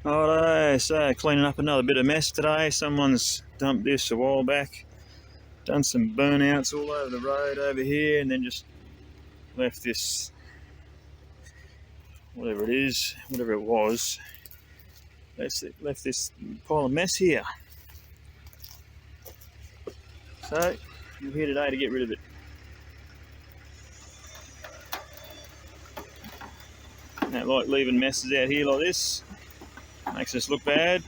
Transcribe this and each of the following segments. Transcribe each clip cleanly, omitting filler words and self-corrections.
Alright, so cleaning up another bit of mess today. Someone's dumped this a while back. Done some burnouts all over the road over here, and then just left this, whatever it is, whatever it was, left this pile of mess here. So, I'm here today to get rid of it. I don't like leaving messes out here like this. Makes us look bad.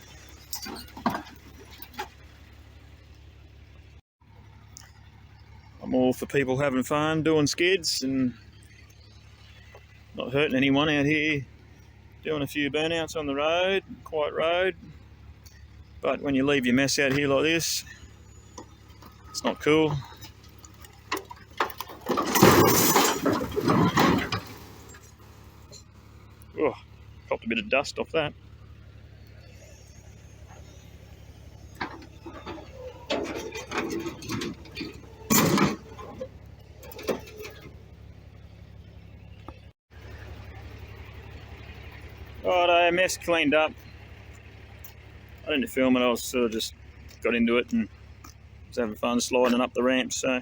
I'm all for people having fun, doing skids and not hurting anyone out here. Doing a few burnouts on the road, quiet road. But when you leave your mess out here like this, it's not cool. Oh, copped a bit of dust off that. Righto, mess cleaned up. I didn't film it, I was sort of just got into it and was having fun sliding up the ramp. So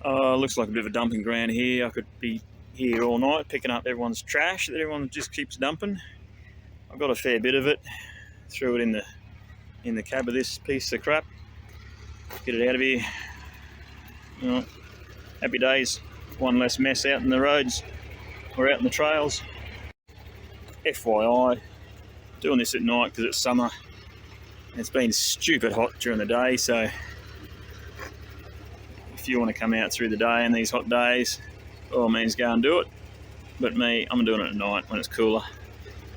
looks like a bit of a dumping ground here. I could be here all night picking up everyone's trash that everyone just keeps dumping. I've got a fair bit of it. Threw it in the cab of this piece of crap. Get it out of here. You know, happy days. One less mess out in the roads or out in the trails. FYI, doing this at night because it's summer. It's been stupid hot during the day, so if you want to come out through the day in these hot days, by all means go and do it. But me, I'm doing it at night when it's cooler.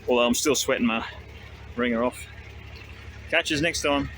Although I'm still sweating my ringer off. Catch us next time.